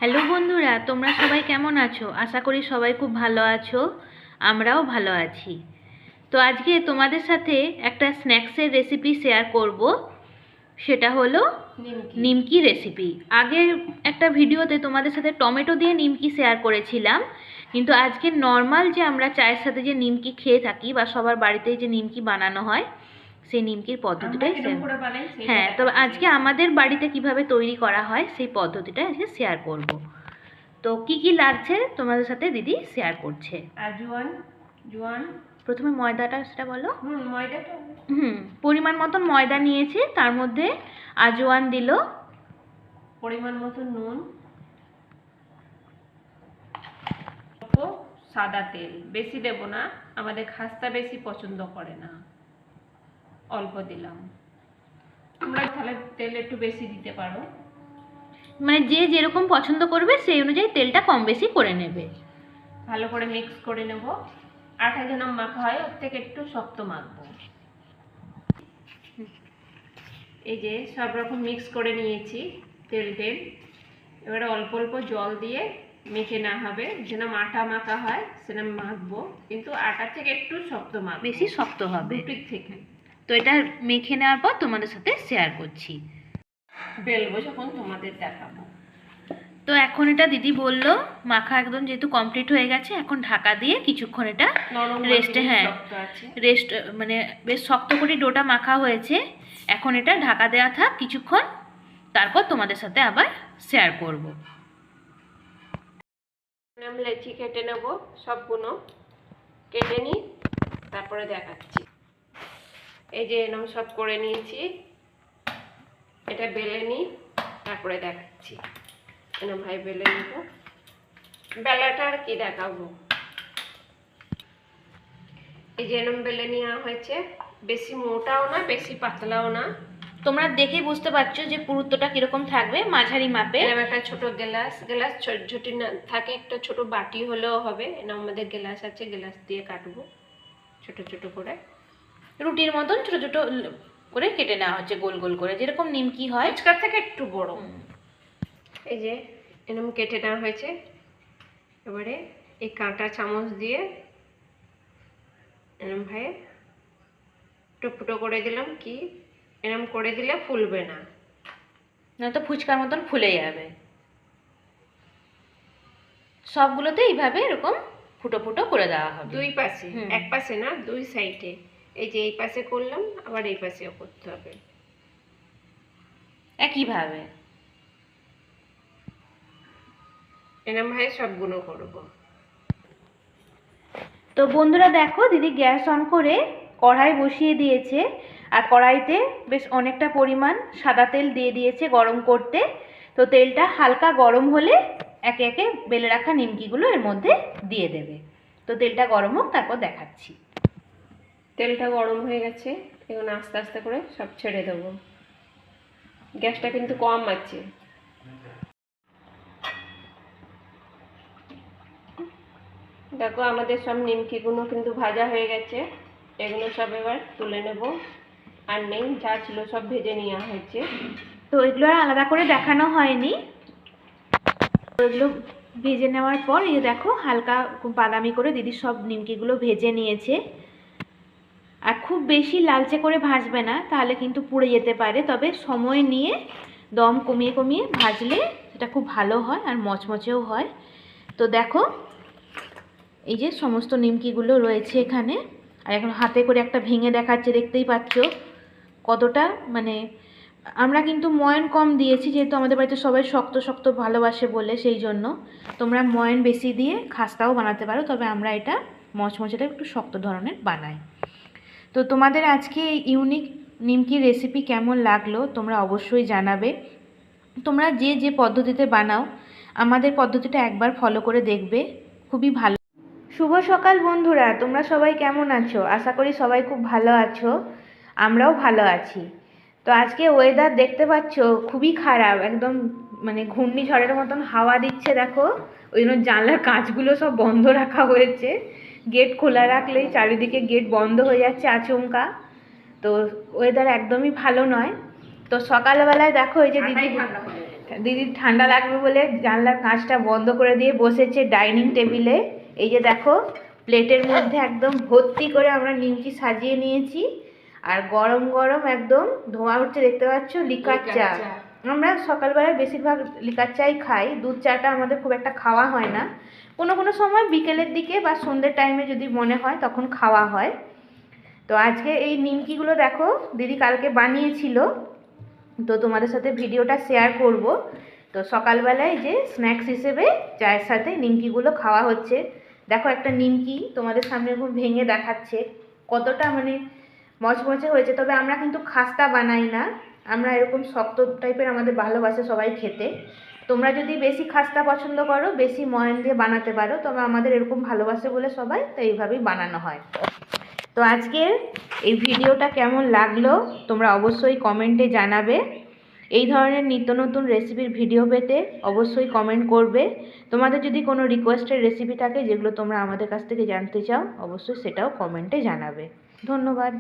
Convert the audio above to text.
Hello বন্ধুরা, তোমরা সবাই কেমন আছো? আশা করি সবাই খুব ভালো আছো। আমরাও ভালো আছি। তো আজকে তোমাদের সাথে একটা স্ন্যাক্সের রেসিপি শেয়ার করব। সেটা হলো নিমকি রেসিপি। আগের একটা ভিডিওতে তোমাদের সাথে টমেটো দিয়ে নিমকি শেয়ার করেছিলাম, কিন্তু আজকে নর্মাল যে আমরা চায়ের সাথে যে নিমকি খেয়ে থাকি বা সবার বাড়িতেই যে নিমকি বানানো হয় সেই নিমকির পদ্ধতিটাই হ্যাঁ, তবে আজকে আমাদের বাড়িতে কিভাবে তৈরি করা হয় সেই পদ্ধতিটা আজকে শেয়ার করব। তো কি কি লাগছে তোমাদের সাথে দিদি শেয়ার করছে। জোয়ান প্রথমে ময়দাটা সেটা বলো। ময়দাটা পরিমাণ মতন ময়দা নিয়েছে, তার মধ্যে আজওয়ান দিল, পরিমাণ মতো নুন, সাদা তেল। বেশি দেব না, আমাদের খাস্তা বেশি পছন্দ করে না, অল্প দিলাম। তোমরা তাহলে তেল একটু বেশি দিতে পারো, মানে যে যেরকম পছন্দ করবে সেই অনুযায়ী তেলটা কম বেশি করে নেবে। ভালো করে মিক্স করে নেব। আটা যেন মাখা হয়, ওর থেকে একটু শক্ত মাখবো। এই যে সব রকম মিক্স করে নিয়েছি তেল। এবারে অল্প অল্প জল দিয়ে মেখে না হবে, যেন আটা মাখা হয় সেরকম মাখবো, কিন্তু আটার থেকে একটু শক্ত মাখবো, বেশি শক্ত হবে দুটির থেকে। তো এটা মেখে নেওয়ার পর তোমাদের সাথে শেয়ার করছি। বেলবো যখন তোমাদের দেখাবো। তো এখন এটা দিদি বললো মাখা একদম যেহেতু কমপ্লিট হয়ে গেছে, এখন ঢাকা দিয়ে কিছুক্ষণ এটা রেস্টে, রেস্ট মানে বেশ শক্ত করে ডোটা মাখা হয়েছে। এখন এটা ঢাকা দেওয়া থাক কিছুক্ষণ, তারপর তোমাদের সাথে আবার শেয়ার করব। আমি লেচি কেটে নেব, সবগুলো কেটে নিই, তারপরে দেখাচ্ছি। এই যে এরকম সব করে নিয়েছি, এটা বেলে নিই, তারপরে দেখাচ্ছি। এরকম ভাই বেলে নিব, বেলাটা আর কি দেখাবো। এই যে এরকম বেলে নেওয়া হয়েছে, বেশি মোটাও না বেশি পাতলাও না। তোমরা দেখে বুঝতে পারছো যে পুরুত্বটা কিরকম থাকবে, মাঝারি মাপে। এরকম একটা ছোট গ্লাস ছোট না থাকে, একটা ছোট বাটি হলেও হবে। এরকম আমাদের গ্লাস আছে, গ্লাস দিয়ে কাটবো ছোট ছোট করে, রুটির মতন ছোট ছোট করে কেটে নেওয়া হচ্ছে, গোল গোল করে, যেরকম নিমকি হয় ফুচকার থেকে একটু বড়। এই যে এরকম কেটে নেওয়া হয়েছে। এবারে এই কাঁটা চামচ দিয়ে এরকম ভাবে টুকটো করে দিলাম। কি এরকম করে দিলে ফুলবে না, নয়তো ফুচকার মতন ফুলে যাবে। সবগুলোতে এইভাবে এরকম ফুটো ফুটো করে দেওয়া হবে, দুই পাশে, এক পাশে না, দুই সাইডে। এই যে এই পাশে করলাম, আবার এই পাশেও করতে হবে একইভাবে। এরকম ভাবে সবগুলো করবো। তো বন্ধুরা দেখো, দিদি গ্যাস অন করে কড়াই বসিয়ে দিয়েছে, আর কড়াইতে বেশ অনেকটা পরিমাণ সাদা তেল দিয়ে দিয়েছে গরম করতে। তো তেলটা হালকা গরম হলে একে একে বেলে রাখা নিমকিগুলো এর মধ্যে দিয়ে দেবে। তো তেলটা গরম হোক, তারপর দেখাচ্ছি। তেলটা গরম হয়ে গেছে, এখন আস্তে আস্তে করে সব ছেড়ে দেবো। গ্যাসটা কিন্তু কম আছে। দেখো আমাদের সব নিমকিগুলো কিন্তু ভাজা হয়ে গেছে। এগুলো সব এবার তুলে নেব। আর নেই, যা ছিল সব ভেজে নেওয়া হয়েছে। তো এগুলো আর আলাদা করে দেখানো হয়নি। এগুলো ভেজে নেওয়ার পর এই দেখো হালকা বাদামি করে দিদি সব নিমকিগুলো ভেজে নিয়েছে। আর খুব বেশি লালচে করে ভাজবে না, তাহলে কিন্তু পুড়ে যেতে পারে। তবে সময় নিয়ে দম কমিয়ে কমিয়ে ভাজলে সেটা খুব ভালো হয় আর মচমচেও হয়। তো দেখো এই যে সমস্ত নিমকিগুলো রয়েছে এখানে, আর এখন হাতে করে একটা ভেঙে দেখাচ্ছে, দেখতেই পাচ্ছ কতটা। মানে আমরা কিন্তু ময়ন কম দিয়েছি, যেহেতু আমাদের বাড়িতে সবাই শক্ত শক্ত ভালোবাসে বলে, সেই জন্য তোমরা ময়ন বেশি দিয়ে খাস্তাও বানাতে পারো, তবে আমরা এটা মচমচেটা একটু শক্ত ধরনের বানাই। তো তোমাদের আজকে এই ইউনিক নিমকি রেসিপি কেমন লাগলো তোমরা অবশ্যই জানাবে। তোমরা যে যে পদ্ধতিতে বানাও আমাদের পদ্ধতিটা একবার ফলো করে দেখবে, খুবই ভালো। শুভ সকাল বন্ধুরা, তোমরা সবাই কেমন আছো? আশা করি সবাই খুব ভালো আছো, আমরাও ভালো আছি। তো আজকে ওয়েদার দেখতে পাচ্ছ খুবই খারাপ, একদম মানে ঘূর্ণিঝড়ের মতন হাওয়া দিচ্ছে। দেখো ওই জন্য জানলার কাঁচগুলো সব বন্ধ রাখা হয়েছে, গেট খোলা রাখলেই চারিদিকে গেট বন্ধ হয়ে যাচ্ছে আচমকা। তো ওয়েদার একদমই ভালো নয়। তো সকালবেলায় দেখো এই যে দিদি দিদির ঠান্ডা লাগবে বলে জানলার কাঁচটা বন্ধ করে দিয়ে বসেছে ডাইনিং টেবিলে। এই যে দেখো প্লেটের মধ্যে একদম ভর্তি করে আমরা নিমকি সাজিয়ে নিয়েছি, আর গরম গরম একদম ধোঁয়া উঠছে, দেখতে পাচ্ছ, লিকার চা। আমরা সকালবেলায় বেশিরভাগ লিকার চাই খাই, দুধ চাটা আমাদের খুব একটা খাওয়া হয় না। কোনো কোনো সময় বিকেলের দিকে বা সন্ধ্যের টাইমে যদি মনে হয় তখন খাওয়া হয়। তো আজকে এই নিমকিগুলো দেখো দিদি কালকে বানিয়েছিল, তো তোমাদের সাথে ভিডিওটা শেয়ার করব। তো সকালবেলায় যে স্ন্যাক্স হিসেবে চায়ের সাথে নিমকিগুলো খাওয়া হচ্ছে। দেখো একটা নিমকি তোমাদের সামনে এখন ভেঙে দেখাচ্ছে কতটা মানে মচমচে হয়েছে। তবে আমরা কিন্তু খাস্তা বানাই না, আমরা এরকম শক্ত টাইপের আমাদের ভালোবাসে সবাই খেতে। তোমরা যদি বেশি খাস্তা পছন্দ করো, বেশি ময়ান দিয়ে বানাতে পারো, তবে আমাদের এরকম ভালোবাসে বলে সবাই, তো এইভাবেই বানানো হয়। তো আজকের এই ভিডিওটা কেমন লাগলো তোমরা অবশ্যই কমেন্টে জানাবে। এই ধরনের নিত্য নতুন রেসিপির ভিডিও পেতে অবশ্যই কমেন্ট করবে। তোমাদের যদি কোনো রিকোয়েস্টের রেসিপি থাকে যেগুলো তোমরা আমাদের কাছ থেকে জানতে চাও, অবশ্যই সেটাও কমেন্টে জানাবে। ধন্যবাদ।